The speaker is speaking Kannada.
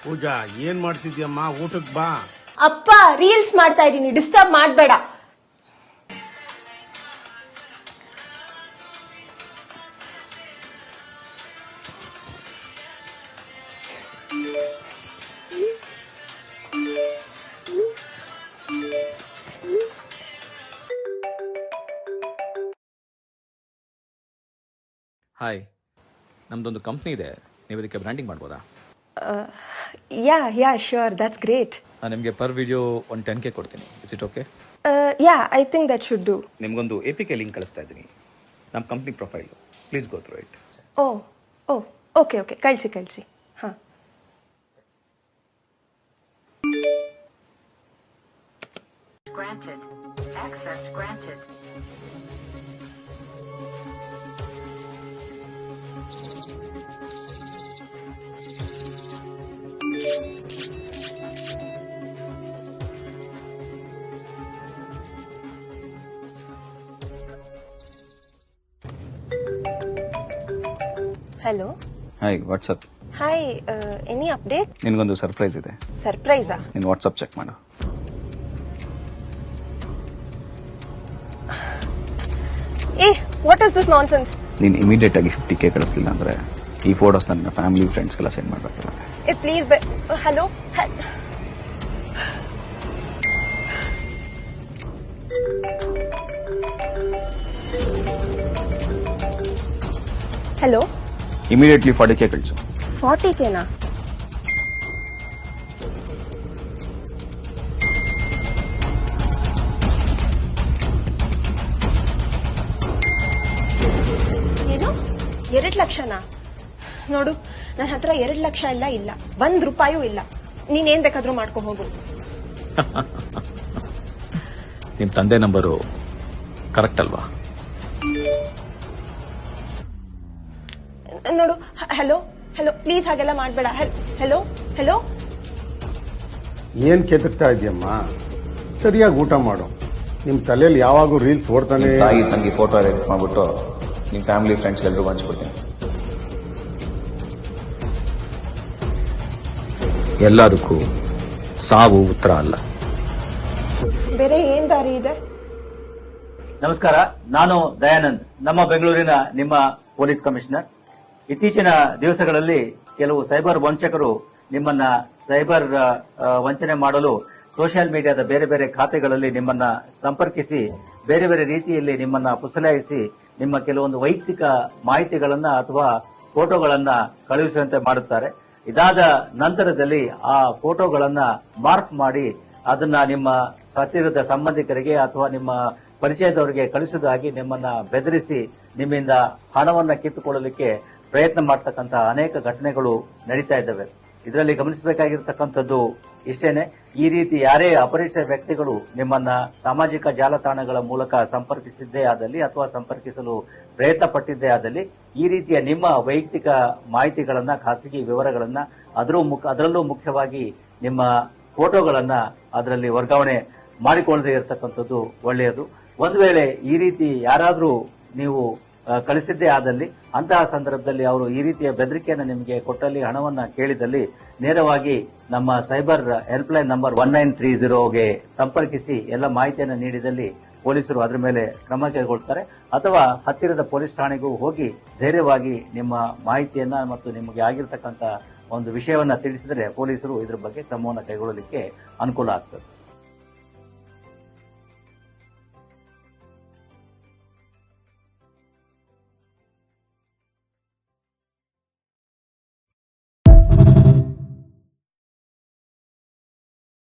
ಪೂಜಾ ಏನ್ ಮಾಡ್ತಿದ್ಯಮ್ಮ? ಊಟಕ್ಕೆ ಬಾ. ಅಪ್ಪ ರೀಲ್ಸ್ ಮಾಡ್ತಾ ಇದೀನಿ, ಡಿಸ್ಟರ್ಬ್ ಮಾಡಬೇಡ. ಹಾಯ್, ನಮ್ದೊಂದು ಕಂಪ್ನಿ ಇದೆ, ನೀವು ಇದಕ್ಕೆ ಬ್ರ್ಯಾಂಡಿಂಗ್ ಮಾಡ್ಬೋದಾ? Yeah sure, that's great. ನಾನು ನಿಮಗೆ ಪರ್ ವಿಡಿಯೋ ಒಂದು 10K ಕೊಡ್ತೀನಿ. It's it okay? Yeah, I think that should do. ನಿಮಗೊಂದು APK ಲಿಂಕ್ ಕಳಿಸ್ತಾ ಇದ್ದೀನಿ, ನಮ್ಮ company profile. Please go through it. Okay ಕಳಿಸಿ. ಹಾಂ. Granted. Access granted. Hello. Hi, WhatsApp. Hi, any update? ನಿನಗೊಂದು ಸರ್ಪ್ರೈಸ್ ಇದೆ. ಸರ್ಪ್ರೈಸಾ? ನೀನು ವಾಟ್ಸಪ್ ಚೆಕ್ ಮಾಡು. What is this nonsense? ನೀನು ಇಮಿಡಿಯೇಟ್ ಆಗಿ 50K ಕಳಿಸ್ಲಿಲ್ಲ ಅಂದ್ರೆ ಈ ಫೋಟೋಸ್ ನನ್ನ ಫ್ಯಾಮಿಲಿ ಫ್ರೆಂಡ್ಸ್ಗೆಲ್ಲ ಸೆಂಡ್ ಮಾಡಬೇಕಲ್ಲ. Please. Hello. Hello. Immediately 40K ಕಳಿಸು. 40Kನಾ? ಏನು, 2 ಲಕ್ಷನಾ? ನೋಡು, ನನ್ನ ಹತ್ರ 2 ಲಕ್ಷ ಇಲ್ಲ, 1 ರೂಪಾಯೂ ಇಲ್ಲ. ನೀನೇನ್ ಬೇಕಾದ್ರೂ ಮಾಡ್ಕೊ ಹೋಗು. ನಿಮ್ಮ ತಂದೆ ನಂಬರು ಕರೆಕ್ಟ್ ಅಲ್ವಾ? ನೋಡು, ಹಲೋ ಪ್ಲೀಸ್ ಹಾಗೆಲ್ಲ ಮಾಡಬೇಡ. ಹಲೋ. ಏನ್ ಕೆದಕ್ತಾ ಇದೆಯಮ್ಮ? ಸರಿಯಾಗಿ ಊಟ ಮಾಡು. ನಿಮ್ ತಲೆಯಲ್ಲಿ ಯಾವಾಗೂ ರೀಲ್ಸ್ ಓಡ್ತಾನೆ. ತಾಯಿ ತಂಗಿ ಫೋಟೋ ಎಡಿಟ್ ಮಾಡ್ಬಿಟ್ಟು ನಿಮ್ಮ ಫ್ಯಾಮಿಲಿ ಫ್ರೆಂಡ್ಸ್ ಎಲ್ಲರಿಗೂ ಹಂಚ್ಕೊಡ್ತೀನಿ. ಎಲ್ಲದಕ್ಕೂ ಸಾವು ಉತ್ತರ ಅಲ್ಲ. ಬೇರೆ ಏನ್ ದಾರಿ ಇದೆ? ನಮಸ್ಕಾರ, ನಾನು ದಯಾನಂದ್, ನಮ್ಮ ಬೆಂಗಳೂರಿನ ನಿಮ್ಮ ಪೊಲೀಸ್ ಕಮಿಷನರ್. ಇತ್ತೀಚಿನ ದಿವಸಗಳಲ್ಲಿ ಕೆಲವು ಸೈಬರ್ ವಂಚಕರು ನಿಮ್ಮನ್ನ ಸೈಬರ್ ವಂಚನೆ ಮಾಡಲು ಸೋಷಿಯಲ್ ಮೀಡಿಯಾದ ಬೇರೆ ಬೇರೆ ಖಾತೆಗಳಲ್ಲಿ ನಿಮ್ಮನ್ನ ಸಂಪರ್ಕಿಸಿ ಬೇರೆ ಬೇರೆ ರೀತಿಯಲ್ಲಿ ನಿಮ್ಮನ್ನ ಪುಸಲಾಯಿಸಿ ನಿಮ್ಮ ಕೆಲವೊಂದು ವೈಯಕ್ತಿಕ ಮಾಹಿತಿಗಳನ್ನ ಅಥವಾ ಫೋಟೋಗಳನ್ನ ಕಳುಹಿಸುವಂತೆ ಮಾಡುತ್ತಾರೆ. ಇದಾದ ನಂತರದಲ್ಲಿ ಆ ಫೋಟೋಗಳನ್ನ ಮಾರ್ಕ್ ಮಾಡಿ ಅದನ್ನ ನಿಮ್ಮ ಹತ್ತಿರದ ಸಂಬಂಧಿಕರಿಗೆ ಅಥವಾ ನಿಮ್ಮ ಪರಿಚಯದವರಿಗೆ ಕಳಿಸುವುದಾಗಿ ನಿಮ್ಮನ್ನ ಬೆದರಿಸಿ ನಿಮ್ಮಿಂದ ಹಣವನ್ನ ಕಿತ್ತುಕೊಳ್ಳಲಿಕ್ಕೆ ಪ್ರಯತ್ನ ಮಾಡತಕ್ಕಂತಹ ಅನೇಕ ಘಟನೆಗಳು ನಡೀತಾ ಇದ್ದಾವೆ. ಇದರಲ್ಲಿ ಗಮನಿಸಬೇಕಾಗಿರ್ತಕ್ಕಂಥದ್ದು ಇಷ್ಟೇನೆ, ಈ ರೀತಿ ಯಾರೇ ಅಪರಿಚಿತ ವ್ಯಕ್ತಿಗಳು ನಿಮ್ಮನ್ನ ಸಾಮಾಜಿಕ ಜಾಲತಾಣಗಳ ಮೂಲಕ ಸಂಪರ್ಕಿಸಿದ್ದೇ ಆದಲ್ಲಿ ಅಥವಾ ಸಂಪರ್ಕಿಸಲು ಪ್ರಯತ್ನ ಪಟ್ಟಿದ್ದೇ ಆದಲ್ಲಿ ಈ ರೀತಿಯ ನಿಮ್ಮ ವೈಯಕ್ತಿಕ ಮಾಹಿತಿಗಳನ್ನ, ಖಾಸಗಿ ವಿವರಗಳನ್ನ, ಅದರಲ್ಲೂ ಮುಖ್ಯವಾಗಿ ನಿಮ್ಮ ಫೋಟೋಗಳನ್ನ ಅದರಲ್ಲಿ ವರ್ಗಾವಣೆ ಮಾಡಿಕೊಳ್ಳದೆ ಇರತಕ್ಕಂಥದ್ದು ಒಳ್ಳೆಯದು. ಒಂದು ವೇಳೆ ಈ ರೀತಿ ಯಾರಾದ್ರೂ ನೀವು ಕಳಿಸಿದ್ದೇ ಆದಲ್ಲಿ ಅಂತಹ ಸಂದರ್ಭದಲ್ಲಿ ಅವರು ಈ ರೀತಿಯ ಬೆದರಿಕೆಯನ್ನು ನಿಮಗೆ ಕೊಟ್ಟಲ್ಲಿ, ಹಣವನ್ನ ಕೇಳಿದಲ್ಲಿ ನೇರವಾಗಿ ನಮ್ಮ ಸೈಬರ್ ಹೆಲ್ಪ್ಲೈನ್ ನಂಬರ್ 1930ಗೆ ಸಂಪರ್ಕಿಸಿ ಎಲ್ಲ ಮಾಹಿತಿಯನ್ನು ನೀಡಿದಲ್ಲಿ ಪೊಲೀಸರು ಅದರ ಮೇಲೆ ಕ್ರಮ ಕೈಗೊಳ್ತಾರೆ. ಅಥವಾ ಹತ್ತಿರದ ಪೊಲೀಸ್ ಠಾಣೆಗೂ ಹೋಗಿ ಧೈರ್ಯವಾಗಿ ನಿಮ್ಮ ಮಾಹಿತಿಯನ್ನ ಮತ್ತು ನಿಮಗೆ ಆಗಿರ್ತಕ್ಕಂಥ ಒಂದು ವಿಷಯವನ್ನ ತಿಳಿಸಿದರೆ ಪೊಲೀಸರು ಇದರ ಬಗ್ಗೆ ಕ್ರಮವನ್ನು ಕೈಗೊಳ್ಳಲಿಕ್ಕೆ ಅನುಕೂಲ ಆಗ್ತದೆ.